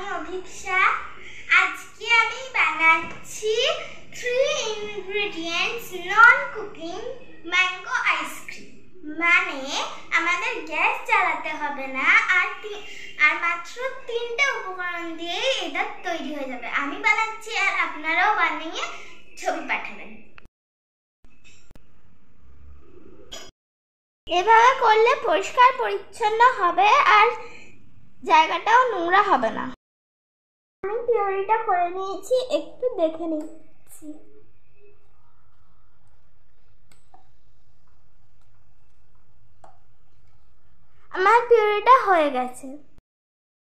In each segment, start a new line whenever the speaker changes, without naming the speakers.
আমি অভিক্ষা। আজকে আমি বানাচ্ছি 3 ইনগ্রেডিয়েন্টস নন কুকিং ম্যাঙ্গো আইসক্রিম। মানে আমাদের গ্যাস জ্বালাতে হবে না, আর মাত্র 3টে উপকরণ দিয়েই এটা তৈরি হয়ে যাবে। আমি বানাচ্ছি আর আপনারাও বানিয়ে ছবি পাঠাবেন। এভাবে করলে পরিষ্কার পরিচ্ছন্ন হবে আর জায়গাটাও নোংরা হবে না। আমি পিউরিটা করে নিয়েছি, একটু দেখে নিচ্ছি। আমার পিউরিটা হয়ে গেছে।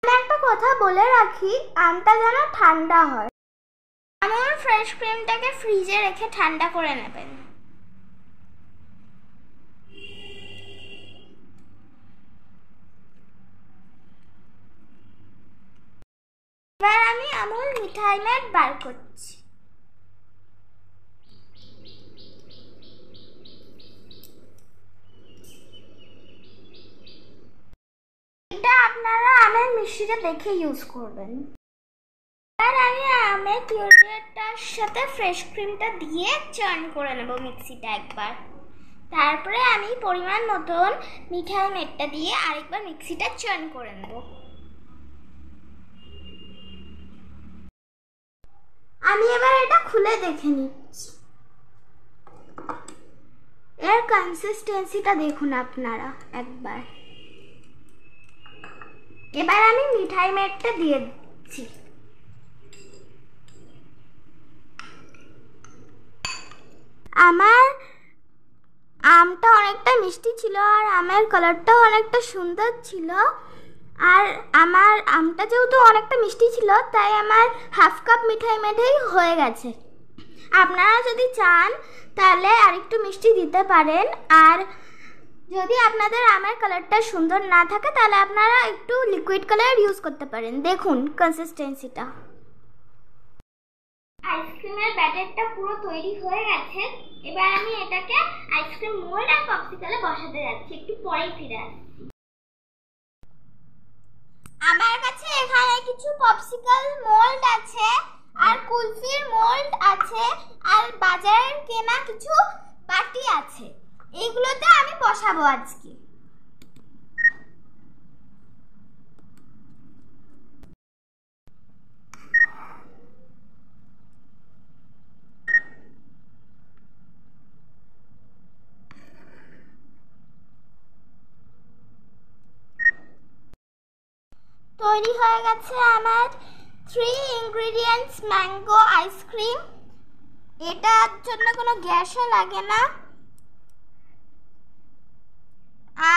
আমি একটা কথা বলে রাখি, আমটা যেন ঠান্ডা হয়। আমার ফ্রেশ ক্রিমটাকে ফ্রিজে রেখে ঠান্ডা করে নেবেন। এবার আমি আমুল মিঠাই ম্যাট বার করছি। এটা আপনারা আমের মিষ্টিটা দেখে ইউজ করবেন। এবার আমি আমের পিউরিটার সাথে ফ্রেশ ক্রিমটা দিয়ে চার্ন করে নেব মিক্সিটা একবার। তারপরে আমি পরিমাণ মতন মিঠাই ম্যাটটা দিয়ে আরেকবার মিক্সিটা চার্ন করে নেব। আমি এবার এটা খুলে দেখে নিচ্ছি। এর কনসিস্টেন্সিটা দেখুন আপনারা একবার। এবার আমি মিঠাই ম্যাটটা দিয়ে দিচ্ছি। আমার আমটা অনেকটা মিষ্টি ছিল আর আমের কালারটাও অনেকটা সুন্দর ছিল। আর আমার আমটা যেহেতু অনেকটা মিষ্টি ছিল, তাই আমার হাফ কাপ মিঠাই মেটেই হয়ে গেছে। আপনারা যদি চান তাহলে আরেকটু মিষ্টি দিতে পারেন। আর যদি আপনাদের আমের কালারটা সুন্দর না থাকে তাহলে আপনারা একটু লিকুইড কালার ইউজ করতে পারেন। দেখুন কনসিস্টেন্সিটা। আইসক্রিমের ব্যাটারটা পুরো তৈরি হয়ে গেছে। এবার আমি এটাকে আইসক্রিম মোল্ড আর পপসিকলে বসাতে যাচ্ছি। একটু পরেই ফিরে আসছি। আমার কাছে এখানে কিছু পপসিকল মোল্ড আছে আর কুলফির মোল্ড আছে আর বাজারের কেনা কিছু বাটি আছে। এগুলোতে আমি বসাবো আজকে। তৈরি হয়ে গেছে আমার 3 ইনগ্রেডিয়েন্টস ম্যাঙ্গো আইসক্রিম। এটার জন্য কোনো গ্যাসও লাগে না।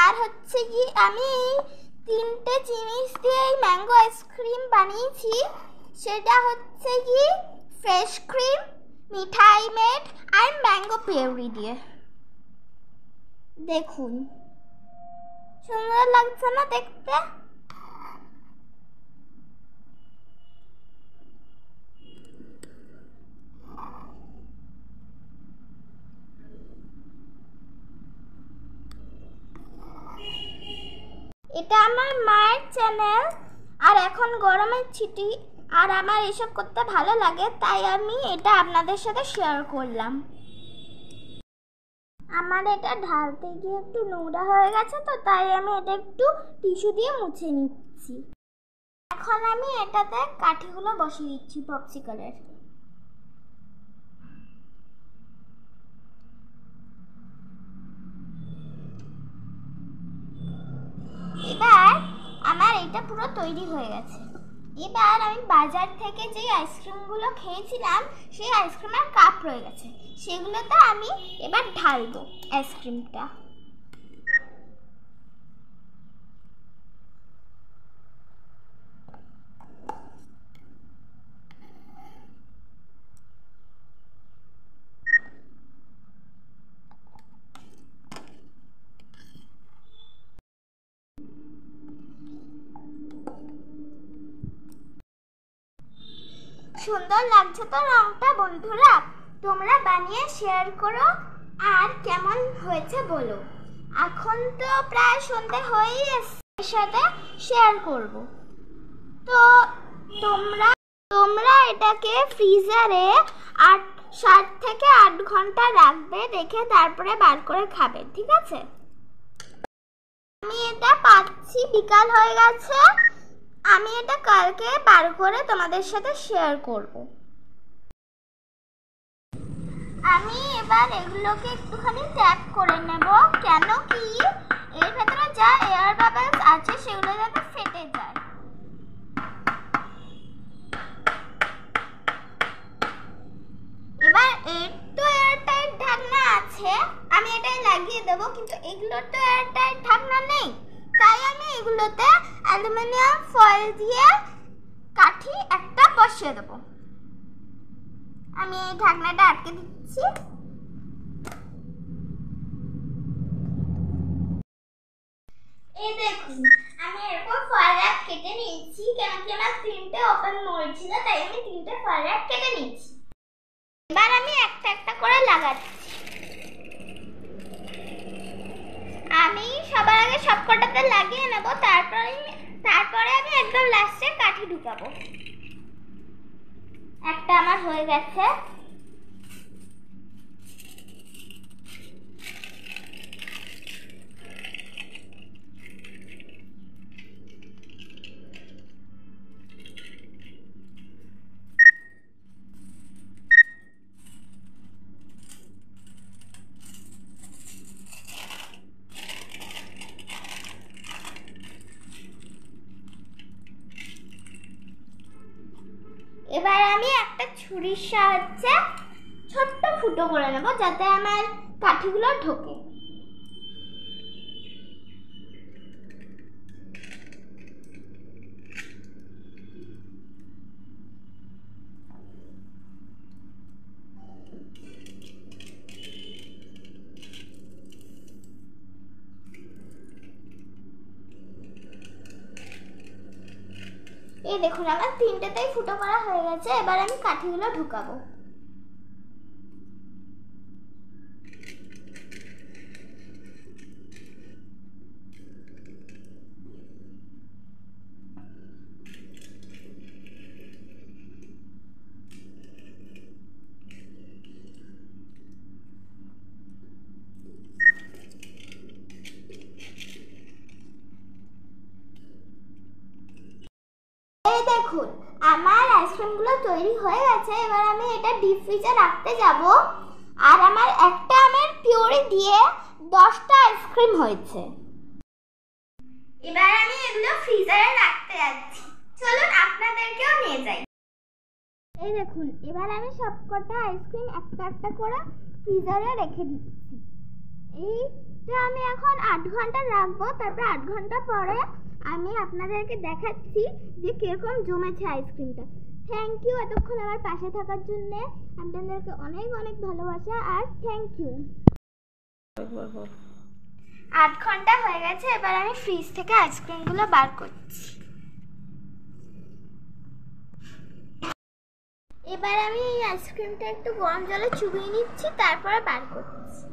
আর হচ্ছে কি, আমি 3টে জিনিস দিয়ে এই ম্যাঙ্গো আইসক্রিম বানিয়েছি। সেটা হচ্ছে কি ফ্রেশ ক্রিম, মিঠাই মেট আর ম্যাঙ্গো পিউরি দিয়ে। দেখুন সুন্দর লাগছে না দেখতে? এটা আমার মায়ের চ্যানেল। আর এখন গরমের ছুটি আর আমার এসব করতে ভালো লাগে, তাই আমি এটা আপনাদের সাথে শেয়ার করলাম। আমার এটা ঢালতে গিয়ে একটু নোংরা হয়ে গেছে, তো তাই আমি এটা একটু টিস্যু দিয়ে মুছে নিচ্ছি। এখন আমি এটাতে কাঠিগুলো বসিয়ে দিচ্ছি পপসিকলের। এবার আমার এটা পুরো তৈরি হয়ে গেছে। এবার আমি বাজার থেকে যে আইসক্রিমগুলো খেয়েছিলাম সেই আইসক্রিমের কাপ রয়ে গেছে, সেগুলোতে আমি এবার ঢালবো আইসক্রিমটা। সুন্দর লাগছে তো রংটা? বন্ধুরা তোমরা বানিয়ে শেয়ার করো আর কেমন হয়েছে বলো। এখন তো প্রায় সন্ধ্যে হয়েই এসেছে, সাথে শেয়ার করব। তো তোমরা তোমরা এটাকে ফ্রিজারে 7 থেকে 8 ঘন্টা রাখবে, রেখে তারপরে বার করে খাবে, ঠিক আছে? আমি এটা পাচ্ছি, বিকাল হয়ে গেছে। আমি এটা কালকে বার করে তোমাদের সাথে শেয়ার করব। আমি এবার এগুলোকে একটুখানি ট্যাপ করে নেব, কেন কি এর ভেতরে যা এয়ার বাবলস আছে সেগুলো যাতে ফেটে যায়। এবার এর তো এয়ারটাইট ঢাকনা আছে, আমি এটাই লাগিয়ে দেব, কিন্তু এগুলোর তো এয়ারটাইট ঢাকনা নেই, তাই আমি এগুলোতে অ্যালুমিনিয়াম ফয়েল দিয়ে কাঠি একটা বসিয়ে দেব। আমি এই ঢাকনাটা আটকে দিচ্ছি। এই দেখুন, আমি এরকম ফয়েল র্যাপ কেটে নিয়েছি, কেন কি আমার 3টে ওপেন মোল্ড ছিল, তাই আমি 3টে ফয়েল র্যাপ কেটে নিয়েছি। এবার আমি একটা একটা করে লাগাচ্ছি। আমি সবার আগে সবকটাতে লাগিয়ে নেব, তারপরে আমি একদম লাস্টে কাঠি ঢুকাবো। একটা আমার হয়ে গেছে। এবার আমি একটা ছুরির সাহায্যে ছোট্ট ফুটো করে নেব, যাতে আমার কাঠিগুলো ঢোকে। এই দেখুন, আমার 3টেতেই ফুটো করা হয়ে গেছে। এবার আমি কাঠিগুলো ঢুকাবো। এই দেখুন, আমার আইসক্রিমগুলো তৈরি হয়ে গেছে। এবার আমি এটা ডিপ ফ্রিজে রাখতে যাব। আর আমার একটা আমের পিউরি দিয়ে 10টা আইসক্রিম হয়েছে। এবার আমি এগুলো ফ্রিজারে রাখতে যাচ্ছি। চলুন আপনাদেরকেও নিয়ে যাই। এই দেখুন, এবার আমি সবকটা আইসক্রিম একটা একটা করে ফ্রিজারে রেখে দিচ্ছি। এইটা আমি এখন 8 ঘন্টা রাখবো, তারপর 8 ঘন্টা পরে আমি আপনাদেরকে দেখাচ্ছি যে কিরকম জমেছে আইসক্রিমটা। থ্যাংক ইউ এতক্ষণ আমার পাশে থাকার জন্য। আপনাদেরকে অনেক অনেক ভালোবাসা আর থ্যাংক ইউ। 8 ঘন্টা হয়ে গেছে। এবার আমি ফ্রিজ থেকে আইসক্রিমগুলো বার করছি। এবার আমি এই আইসক্রিমটা একটু গরম জলে চুবিয়ে নিচ্ছি, তারপরে বার করছি।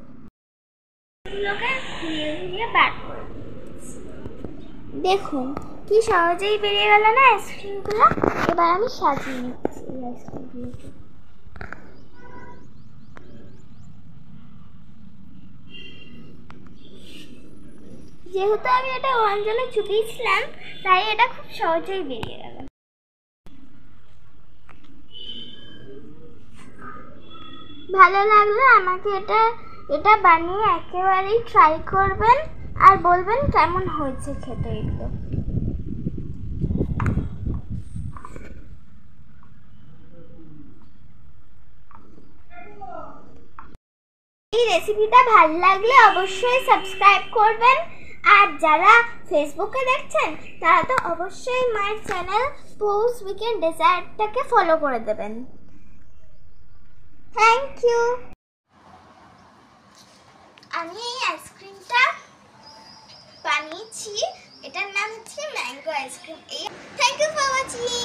এগুলোকে ঘুরিয়ে ঘুরিয়ে বার করে দেখুন কি সহজেই বেরিয়ে গেল না আইসক্রিমগুলো। এবার আমি সাজিয়ে নিচ্ছি এই আইসক্রিমগুলোকে। যেহেতু আমি এটা গরম জলে চুবিয়েছিলাম, তাই এটা খুব সহজেই বেরিয়ে গেল। ভালো লাগলে আমাকে এটা বানিয়ে একেবারেই ট্রাই করবেন আর বলবেন কেমন হয়েছে খেতে এগুলো। এই রেসিপিটা ভালো লাগলে অবশ্যই সাবস্ক্রাইব করবেন। আর যারা ফেসবুকে দেখছেন তারা তো অবশ্যই মাই চ্যানেল পোস উইকেন্ড ডেজার্টটাকে ফলো করে দেবেন। Thank you. আমি এই আইসক্রিমটা বানিয়েছি, এটার নাম হচ্ছে mango ice cream. Thank you for watching.